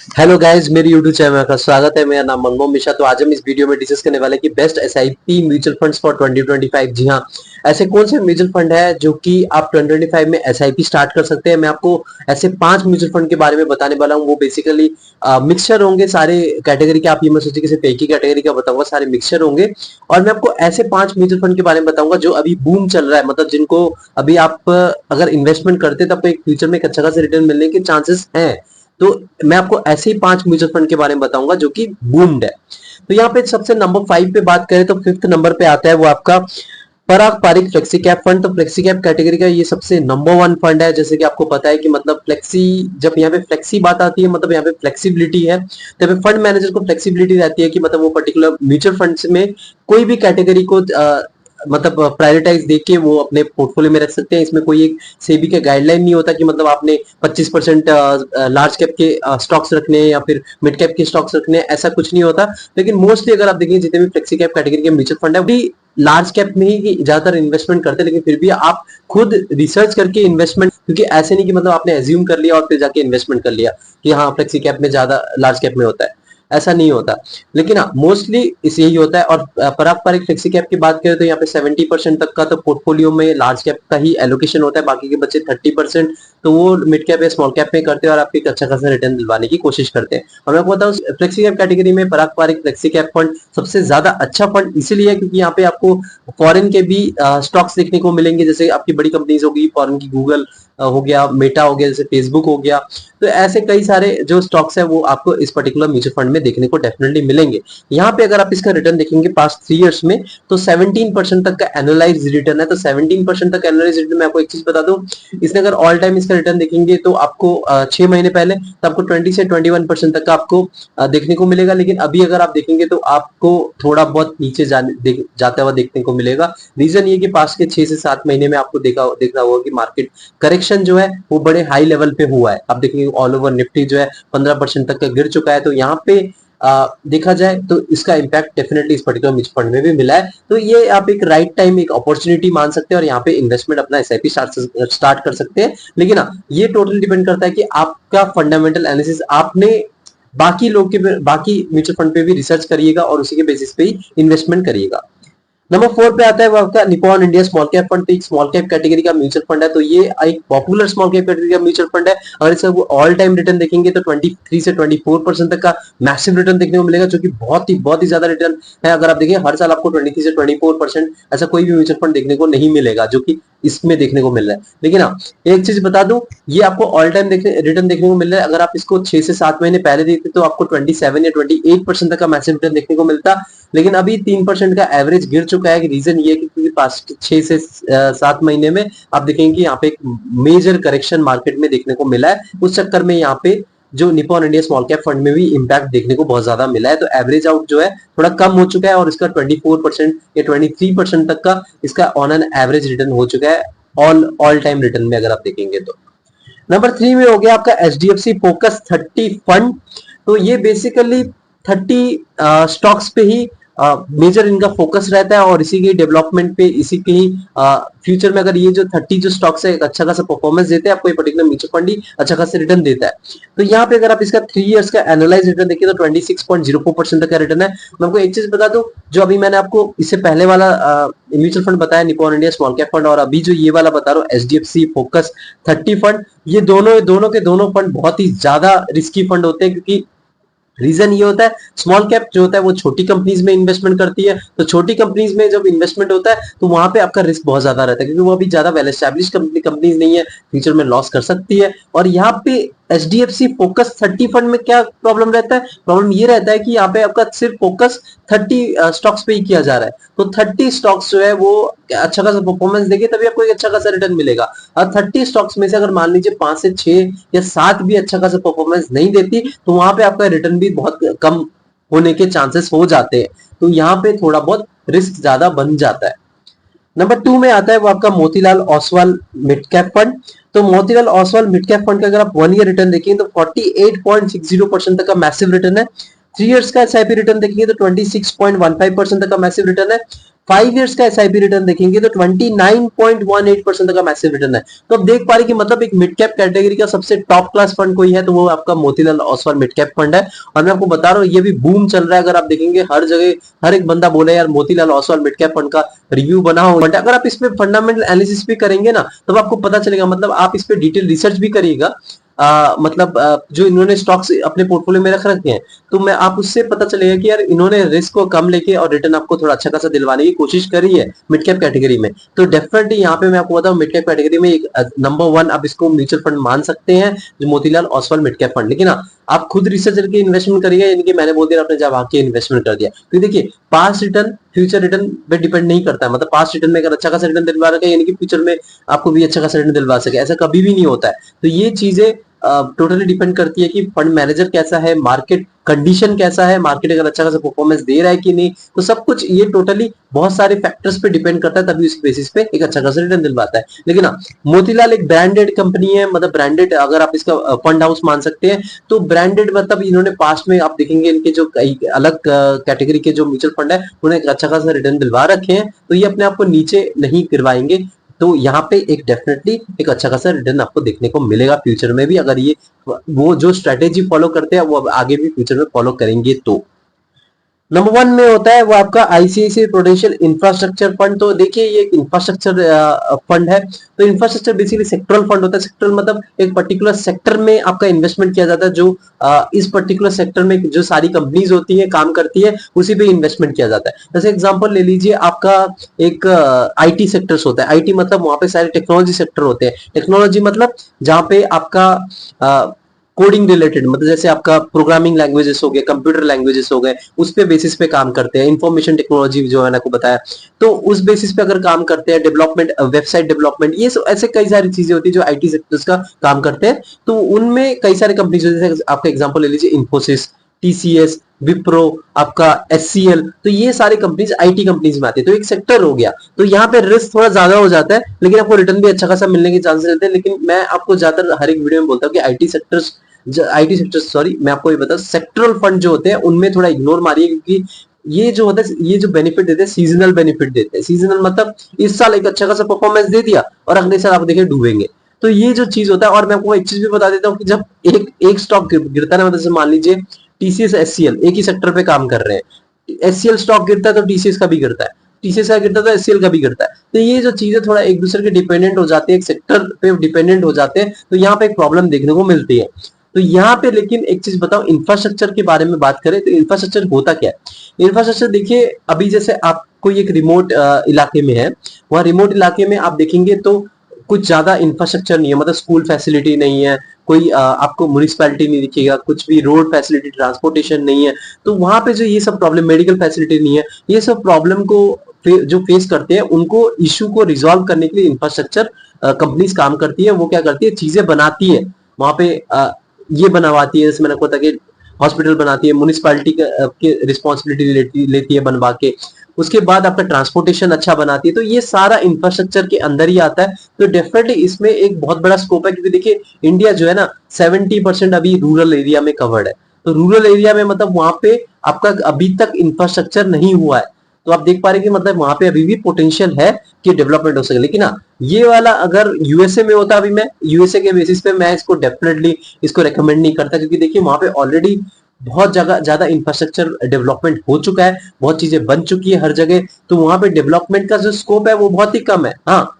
Hello guys, मेरे YouTube channel का स्वागत है। मेरा नाम मनमोहन मिश्रा। तो आज हम इस वीडियो में डिस्कस करने वाले हैं कि best SIP mutual funds for 2025। जी हाँ, ऐसे कौन से म्यूचुअल फंड है जो कि आप 2025 में एसआईपी स्टार्ट कर सकते हैं। मैं आपको ऐसे 5 म्यूचुअल फंड के बारे में बताने वाला हूँ। वो बेसिकली मिक्सचर होंगे सारे कैटेगरी के। आप ये मत सोचिए कि सिर्फ एक ही कैटेगरी का बताऊंगा, सारे मिक्सचर होंगे। और मैं आपको ऐसे 5 म्यूचुअल फंड के बारे में बताऊंगा जो अभी बूम चल रहा है, मतलब जिनको अभी आप अगर इन्वेस्टमेंट करते हैं तो आपको एक फ्यूचर में एक अच्छा खासा रिटर्न मिलने के चांसेस हैं। तो मैं आपको ऐसे ही 5 म्यूचुअल फंड के बारे में बताऊंगा जो कि बूम्ड है। तो यहाँ पे सबसे नंबर 5 पे बात करें तो 5th नंबर पे आता है वो आपका पराग पारिक फ्लेक्सी कैप फंड। तो फ्लेक्सी कैप कैटेगरी का ये सबसे नंबर 1 फंड है। जैसे कि आपको पता है कि मतलब फ्लेक्सी, जब यहाँ पे फ्लेक्सी बात आती है मतलब यहाँ पे फ्लेक्सिबिलिटी है। तो यहाँ पे फंड मैनेजर को फ्लेक्सिबिलिटी रहती है कि मतलब वो पर्टिकुलर म्यूचुअल फंड्स में कोई भी कैटेगरी को मतलब प्रायोरिटाइज देके वो अपने पोर्टफोलियो में रख सकते हैं। इसमें कोई एक सेबी का गाइडलाइन नहीं होता कि मतलब आपने 25% लार्ज कैप के स्टॉक्स रखने हैं या फिर मिड कैप के स्टॉक्स रखने हैं, ऐसा कुछ नहीं होता। लेकिन मोस्टली अगर आप देखेंगे जितने भी फ्लेक्सी कैप कैटेगरी के म्यूचुअल फंड है वो लार्ज कैप में ही ज्यादातर इन्वेस्टमेंट करते हैं। लेकिन फिर भी आप खुद रिसर्च करके इन्वेस्टमेंट, क्योंकि ऐसे नहीं कि मतलब आपने एज्यूम कर लिया और फिर जाके इन्वेस्टमेंट कर लिया कि हाँ फ्लेक्सी कैप में ज्यादा लार्ज कैप में होता है, ऐसा नहीं होता। लेकिन हाँ मोस्टली इसे यही होता है। और पारंपरिक फ्लेक्सी कैप की बात करें तो यहाँ पे 70% तक का तो पोर्टफोलियो में लार्ज कैप का ही एलोकेशन होता है, बाकी के बच्चे 30% तो वो मिड कैप या स्मॉल कैप में करते हैं और आपको एक अच्छा खासा रिटर्न दिलवाने की कोशिश करते हैं। और मैं आपको बताऊं फ्लेक्सी कैप कैटेगरी में पारंपरिक फ्लेक्सी कैप फंड सबसे ज्यादा अच्छा फंड इसीलिए है क्योंकि यहाँ पे आपको फॉरेन के भी स्टॉक्स देखने को मिलेंगे। जैसे आपकी बड़ी कंपनीज होगी फॉरेन की, गूगल हो गया, मेटा हो गया, जैसे फेसबुक हो गया। तो ऐसे कई सारे जो स्टॉक्स है वो आपको इस पर्टिकुलर म्यूचुअल फंड में देखने को डेफिनेटली मिलेंगे। यहाँ पे अगर आप इसका रिटर्न देखेंगे पास्ट 3 इयर्स में तो 17% तक का एनुअलाइज रिटर्न है। तो 17% तक एनुअलाइज रिटर्न, मैं आपको एक चीज बता दूं, इसने अगर ऑल टाइम इसका रिटर्न देखेंगे तो आपको 6 महीने पहले तो आपको 20 से 21% तक का आपको देखने को मिलेगा। लेकिन अभी अगर आप देखेंगे तो आपको थोड़ा बहुत नीचे जाता हुआ देखने को मिलेगा। रीजन ये कि पास्ट के 6 से 7 महीने में आपको देखा होगा कि मार्केट करेक्शन जो है वो बड़े हाई लेवल पे हुआ है। आप देखेंगे ऑल ओवर निफ्टी जो है 15% तक का गिर चुका है। तो यहाँ पे देखा जाए तो इसका इम्पैक्ट डेफिनेटली इस पर्टिकुलर म्यूचुअल फंड में भी मिला है। तो ये आप एक राइट टाइम एक अपॉर्चुनिटी मान सकते हैं और यहाँ पे इन्वेस्टमेंट अपना एसआईपी स्टार्ट कर सकते हैं। लेकिन ये टोटली डिपेंड करता है कि आपका फंडामेंटल एनालिसिस आपने बाकी लोग के बाकी म्यूचुअल फंड पे भी रिसर्च करिएगा और उसी के बेसिस पे ही इन्वेस्टमेंट करिएगा। नंबर 4 पे आता है वो आपका Nippon India small cap fund. तो एक स्मॉल कैप कैटेगरी का म्यूचुअल फंड है। तो ये एक पॉपुलर स्मॉल कैप कैटेगरी का म्यूचुअल फंड है। अगर इसका ऑल टाइम रिटर्न देखेंगे तो 23 से 24% तक का मैसिव रिटर्न देखने को मिलेगा, जो कि बहुत ही ज्यादा रिटर्न है। अगर आप देखिए हर साल आपको 23 से 24% ऐसा कोई भी म्यूचुअल फंड देखने को नहीं मिलेगा जो कि इसमें देखने को मिल रहा है। लेकिन हाँ एक चीज बता दूं, ये आपको ऑल टाइम रिटर्न देखने को मिल रहा है। अगर आप इसको 6 से 7 महीने पहले देखते तो आपको 27 या 28% तक का मैसिव रिटर्न देखने को मिलता। लेकिन अभी 3% का एवरेज गिर चुका है। रीजन ये कि क्योंकि पास्ट 6 से 7 महीने में आप देखेंगे कि यहाँ पे एक मेजर करेक्शन मार्केट में देखने को मिला है। उस चक्कर में यहाँ पे जो Nippon India small cap fund में भी इंपैक्ट देखने को बहुत ज्यादा मिला है। तो एवरेज आउट जो है थोड़ा कम हो चुका है और इसका 24% या 23% तक का इसका ऑन एन एवरेज रिटर्न हो चुका है ऑल टाइम रिटर्न में अगर आप देखेंगे तो। नंबर 3 में हो गया आपका एचडीएफसी फोकस 30 फंड। तो ये बेसिकली 30 स्टॉक्स पे ही मेजर इनका फोकस रहता है और इसी के डेवलपमेंट पे, इसी के ही फ्यूचर में अगर ये जो 30 जो स्टॉक्स है अच्छा खासा परफॉर्मेंस देते हैं, आपको ये पर्टिकुलर म्यूचुअल फंड ही अच्छा खासा रिटर्न देता है। तो यहाँ पे अगर आप इसका 3 इयर्स का एनालाइज रिटर्न देखिए तो 26.04% तक का रिटर्न है। मैं आपको एक चीज बता दूं, जो अभी मैंने आपको इससे पहले वाला म्यूचुअल फंड बताया Nippon India small cap fund, और अभी जो ये वाला बता रहा हूँ एचडीएफसी फोकस 30 फंड, ये दोनों फंड बहुत ही ज्यादा रिस्की फंड होते हैं। क्योंकि रीजन ये होता है, स्मॉल कैप जो होता है वो छोटी कंपनीज में इन्वेस्टमेंट करती है। तो छोटी कंपनीज में जब इन्वेस्टमेंट होता है तो वहां पे आपका रिस्क बहुत ज्यादा रहता है, क्योंकि वो अभी ज्यादा वेल एस्टैब्लिश कंपनीज नहीं है, फ्यूचर में लॉस कर सकती है। और यहाँ पे एचडीएफसी फोकस 30 फंड में क्या प्रॉब्लम रहता है, प्रॉब्लम ये रहता है कि यहाँ पे आपका सिर्फ फोकस 30 स्टॉक्स पे ही किया जा रहा है। तो 30 स्टॉक्स जो है वो अच्छा खासा परफॉर्मेंस देंगे तभी आपको एक अच्छा खासा रिटर्न मिलेगा। और 30 स्टॉक्स में से अगर मान लीजिए 5 से 6 या 7 भी अच्छा खासा परफॉर्मेंस नहीं देती तो वहां पे आपका रिटर्न भी बहुत कम होने के चांसेस हो जाते हैं। तो यहाँ पे थोड़ा बहुत रिस्क ज्यादा बन जाता है। नंबर 2 में आता है वो आपका Motilal Oswal mid cap fund. तो Motilal Oswal mid cap fund का अगर आप 1 ईयर रिटर्न देखेंगे तो 48.60% तक का मैसिव रिटर्न है। 3 इयर्स का एसआईपी रिटर्न देखेंगे तो 26.15% तक का मैसिव रिटर्न है। 5 इयर्स का एसआईपी रिटर्न देखेंगे तो 29.18% तक का मैसिव रिटर्न है। तो अब देख पा रहे कि मतलब एक मिड कैप कैटेगरी का सबसे टॉप क्लास फंड कोई है तो वो आपका Motilal Oswal mid cap fund है। और मैं आपको बता रहा हूँ ये भी बूम चल रहा है। अगर आप देखेंगे हर जगह हर एक बंदा बोले यार Motilal Oswal mid cap fund का रिव्यू बनाओ, बट अगर आप इसमें फंडामेंटल एनालिसिस भी करेंगे ना तब आपको पता चलेगा, मतलब आप इस पे डिटेल रिसर्च भी करिएगा। मतलब जो इन्होंने स्टॉक्स अपने पोर्टफोलियो में रख रखे हैं तो मैं आप उससे पता चलेगा कि यार इन्होंने रिस्क को कम लेके और रिटर्न आपको थोड़ा अच्छा खासा दिलवाने की कोशिश करी है मिड कैप कैटेगरी में। तो डेफिनेटली यहाँ पे मैं आपको बताऊं मिड कैप कैटेगरी में एक नंबर 1 आप इसको म्यूचुअल फंड मान सकते हैं जो Motilal Oswal mid cap fund. लेकिन आप खुद रिसर्च करके इन्वेस्टमेंट करिएगा, यानी कि मैंने बोल दिया आपने जब आके इन्वेस्टमेंट कर दिया। तो देखिए पास्ट रिटर्न फ्यूचर रिटर्न पे डिपेंड नहीं करता है, मतलब पास्ट रिटर्न में अगर अच्छा खासा रिटर्न दिलवा रखा है यानी कि फ्यूचर में आपको भी अच्छा खासा रिटर्न दिलवा सके, ऐसा कभी भी नहीं होता है। तो ये चीजें टोटली डिपेंड करती है कि फंड मैनेजर कैसा है, मार्केट कंडीशन कैसा है, मार्केट अगर अच्छा खासा परफॉर्मेंस दे रहा है कि नहीं, तो सब कुछ ये टोटली बहुत सारे फैक्टर्स पे डिपेंड करता है, तभी उस बेसिस पे एक अच्छा खासा रिटर्न दिलवाता है। लेकिन मोतीलाल एक ब्रांडेड कंपनी है, मतलब ब्रांडेड अगर आप इसका फंड हाउस मान सकते हैं। तो ब्रांडेड मतलब इन्होंने पास्ट में आप देखेंगे इनके जो कई अलग कैटेगरी के जो म्यूचुअल फंड है उन्हें एक अच्छा खासा रिटर्न दिलवा रखे हैं, तो ये अपने आप को नीचे नहीं गिरवाएंगे। तो यहाँ पे एक डेफिनेटली एक अच्छा खासा रिटर्न आपको देखने को मिलेगा फ्यूचर में भी, अगर ये वो जो स्ट्रेटेजी फॉलो करते हैं वो आगे भी फ्यूचर में फॉलो करेंगे। तो नंबर 1 में होता है वो आपका आईसीआईसीआई प्रूडेंशियल इंफ्रास्ट्रक्चर फंड। तो देखिए ये एक इंफ्रास्ट्रक्चर फंड है। तो इंफ्रास्ट्रक्चर बेसिकली सेक्टरल फंड होता है। सेक्टरल मतलब एक पर्टिकुलर सेक्टर में आपका इन्वेस्टमेंट किया जाता है, जो इस पर्टिकुलर सेक्टर में जो सारी कंपनीज होती है काम करती है उसी पे इन्वेस्टमेंट किया जाता है। जैसे एग्जांपल ले लीजिए आपका एक आईटी सेक्टर्स होता है। आईटी मतलब वहां पे सारे टेक्नोलॉजी सेक्टर होते हैं। टेक्नोलॉजी मतलब जहां पे आपका कोडिंग रिलेटेड, मतलब जैसे आपका प्रोग्रामिंग लैंग्वेजेस हो गए, कंप्यूटर लैंग्वेजेस हो गए, उस पे बेसिस पे काम करते हैं। इंफॉर्मेशन टेक्नोलॉजी जो मैंने आपको बताया, तो उस बेसिस पे अगर काम करते हैं, डेवलपमेंट, वेबसाइट डेवलपमेंट, ये सब ऐसे कई सारी चीजें होती है जो आईटी सेक्टर्स का काम करते हैं। तो उनमें कई सारे कंपनीज, जैसे आपका एग्जाम्पल ले लीजिए इन्फोसिस, टीसीएस, विप्रो, आपका एचसीएल, तो ये सारी कंपनीज आईटी कंपनीज में आती है। तो एक सेक्टर हो गया, तो यहाँ पे रिस्क थोड़ा ज्यादा हो जाता है लेकिन आपको रिटर्न भी अच्छा खासा मिलने के चांसेस रहते हैं। लेकिन मैं आपको ज्यादातर हर एक वीडियो में बोलता हूँ कि आईटी सेक्टर सॉरी मैं आपको ये बता, सेक्टरल फंड जो होते हैं उनमें थोड़ा इग्नोर मारिए, क्योंकि ये जो होता है ये जो बेनिफिट देते हैं सीजनल बेनिफिट देते हैं। सीजनल मतलब इस साल एक अच्छा खासा परफॉर्मेंस दे दिया और अगले साल आप देखिए डूबेंगे। तो ये जो चीज होता है, और मैं आपको एक चीज भी बता देता हूँ कि जब एक एक स्टॉक गिरता है ना, मतलब मान लीजिए टीसीएस एचसीएल एक ही सेक्टर पे काम कर रहे हैं, एचसीएल स्टॉक गिरता है तो टीसीएस का भी गिरता है, टीसीएस का गिरता है तो एचसीएल का भी गिरता है। तो ये जो चीजें थोड़ा एक दूसरे के डिपेंडेंट हो जाते हैं, एक सेक्टर पे डिपेंडेंट हो जाते हैं, तो यहाँ पे एक प्रॉब्लम देखने को मिलती है। तो यहाँ पे लेकिन एक चीज बताओ, इंफ्रास्ट्रक्चर के बारे में बात करें तो इंफ्रास्ट्रक्चर होता क्या है। इंफ्रास्ट्रक्चर देखिए अभी जैसे आप कोई एक रिमोट इलाके में है, वहां रिमोट इलाके में आप देखेंगे तो कुछ ज्यादा इंफ्रास्ट्रक्चर नहीं है, मतलब स्कूल फैसिलिटी नहीं है, कोई आपको म्युनिसिपैलिटी नहीं दिखेगा, कुछ भी रोड फैसिलिटी, ट्रांसपोर्टेशन नहीं है। तो वहां पे जो ये सब प्रॉब्लम, मेडिकल फैसिलिटी नहीं है, ये सब प्रॉब्लम को जो फेस करते हैं उनको इश्यू को रिजॉल्व करने के लिए इंफ्रास्ट्रक्चर कंपनीज काम करती है। वो क्या करती है, चीजें बनाती है वहां पे, ये बनवाती है, जैसे मैंने कहा था कि हॉस्पिटल बनाती है, म्युनिसिपैलिटी के रिस्पॉन्सिबिलिटी लेती है बनवा के, उसके बाद आपका ट्रांसपोर्टेशन अच्छा बनाती है। तो ये सारा इंफ्रास्ट्रक्चर के अंदर ही आता है। तो डेफिनेटली इसमें एक बहुत बड़ा स्कोप है, क्योंकि देखिए इंडिया जो है ना 70% अभी रूरल एरिया में कवर्ड है। तो रूरल एरिया में मतलब वहां पे आपका अभी तक इंफ्रास्ट्रक्चर नहीं हुआ है। तो आप देख पा रहे हैं कि मतलब वहां पे अभी भी पोटेंशियल है कि डेवलपमेंट हो सके। लेकिन हाँ, ये वाला अगर यूएसए में होता, अभी मैं यूएसए के बेसिस पे मैं इसको डेफिनेटली इसको रेकमेंड नहीं करता, क्योंकि देखिए वहां पे ऑलरेडी बहुत जगह ज्यादा इंफ्रास्ट्रक्चर डेवलपमेंट हो चुका है, बहुत चीजें बन चुकी है हर जगह। तो वहां पे डेवलपमेंट का जो स्कोप है वो बहुत ही कम है। हाँ,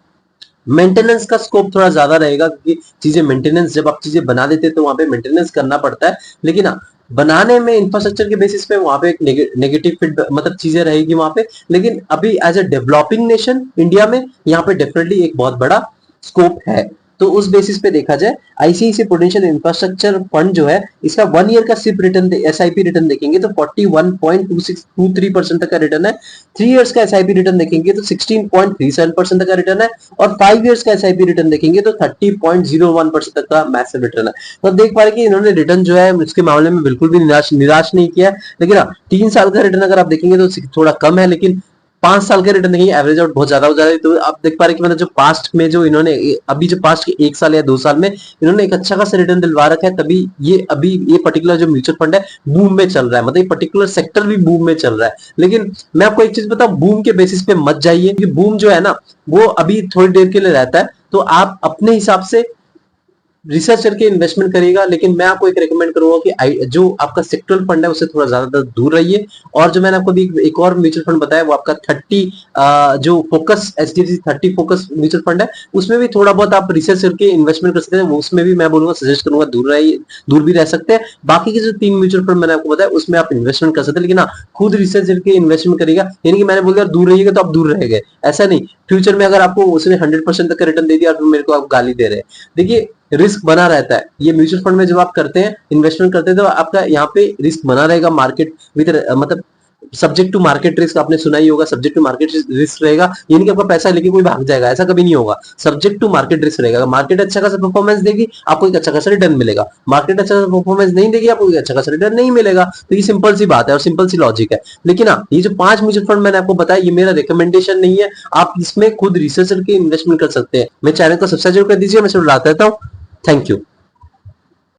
मेंटेनेंस का स्कोप थोड़ा ज्यादा रहेगा, क्योंकि चीजें मेंटेनेंस, जब आप चीजें बना देते हैं तो वहां पे मेंटेनेंस करना पड़ता है। लेकिन हाँ, बनाने में इंफ्रास्ट्रक्चर के बेसिस पे वहां पे एक नेगेटिव फीडबैक, मतलब चीजें रहेगी वहां पे। लेकिन अभी as a developing nation India में यहाँ पे डेफिनेटली एक बहुत बड़ा स्कोप है। तो उस बेसिस पे देखा जाए आईसीआईसीआई प्रूडेंशियल इंफ्रास्ट्रक्चर फंड जो है, इसका 1 ईयर का सिप रिटर्न, एसआईपी रिटर्न देखेंगे तो 41.23% तक का रिटर्न है। 3 इयर्स का एसआईपी रिटर्न देखेंगे तो 16.37% तक का रिटर्न है। और 5 इयर्स का एसआईपी रिटर्न देखेंगे तो 30.01% तक का मैसिव रिटर्न है। तो आप देख पा रहे कि इन्होंने रिटर्न जो है इसके मामले में बिल्कुल भी निराश नहीं किया है। लेकिन 3 साल का रिटर्न अगर आप देखेंगे तो थोड़ा कम है, लेकिन 5 साल का रिटर्न देखिए एवरेज आउट बहुत ज्यादा हो जा रहा है। तो आप देख पा रहे हैं कि मतलब जो पास्ट में जो इन्होंने अभी जो पास्ट के 1 साल या 2 साल में इन्होंने एक अच्छा खासा रिटर्न दिलवा रखा है, तभी ये अभी ये पर्टिकुलर जो म्यूचुअल फंड है बूम में चल रहा है, मतलब ये पर्टिकुलर सेक्टर भी बूम में चल रहा है। लेकिन मैं आपको एक चीज बताऊं, बूम के बेसिस पे मत जाइए, क्योंकि बूम जो है ना वो अभी थोड़ी देर के लिए रहता है। तो आप अपने हिसाब से रिसर्च करके इन्वेस्टमेंट करेगा। लेकिन मैं आपको एक रेकमेंड करूंगा कि जो आपका सेक्टरल फंड है उससे थोड़ा ज्यादा दूर रहिए। और जो मैंने आपको भी एक और म्यूचुअल फंड बताया वो आपका 30 जो focus HDFC 30 focus mutual fund है, उसमें भी थोड़ा बहुत आप रिसर्च करके इन्वेस्टमेंट कर सकते हैं। उसमें भी मैं बोलूंगा, सजेस्ट करूंगा दूर रहिए, दूर भी रह सकते हैं। बाकी के जो 3 म्यूचुअल फंड मैंने आपको बताया उसमें आप इन्वेस्टमेंट कर सकते हैं, लेकिन हाँ खुद रिसर्च करके इन्वेस्टमेंट करेगा। यानी कि मैंने बोल दिया दूर रहिएगा तो आप दूर रह गए, ऐसा नहीं। फ्यूचर में अगर आपको उसने 100% तक का रिटर्न दे दिया और मेरे को आप गाली दे रहे हैं, देखिए रिस्क बना रहता है। ये म्यूचुअल फंड में जब आप करते हैं, इन्वेस्टमेंट करते हैं, तो आपका यहाँ पे रिस्क बना रहेगा। मार्केट विद मतलब सब्जेक्ट टू मार्केट रिस्क, आपने सुना ही होगा, सब्जेक्ट टू मार्केट रिस्क रहेगा। ये नहीं कि आपका पैसा लेके कोई भाग जाएगा, ऐसा कभी नहीं होगा। सब्जेक्ट टू मार्केट रिस्क रहेगा। मार्केट अच्छा खासा परफॉर्मेंस देगी, आपको एक अच्छा खासा रिटर्न मिलेगा। मार्केट अच्छा खासा परफॉर्मेंस नहीं देगी, आपको एक अच्छा खासा रिटर्न नहीं मिलेगा। तो ये सिंपल सी बात है और सिंपल सी लॉजिक है। लेकिन हाँ, ये जो 5 म्यूचुअल फंड मैंने आपको बताया, ये मेरा रिकमेंडेशन नहीं है। आप इसमें खुद रिसर्च करके इन्वेस्टमेंट कर सकते हैं। मेरे चैनल को सब्सक्राइब कर दीजिए। मैं सिर्फ लाता रहता हूँ। Thank you.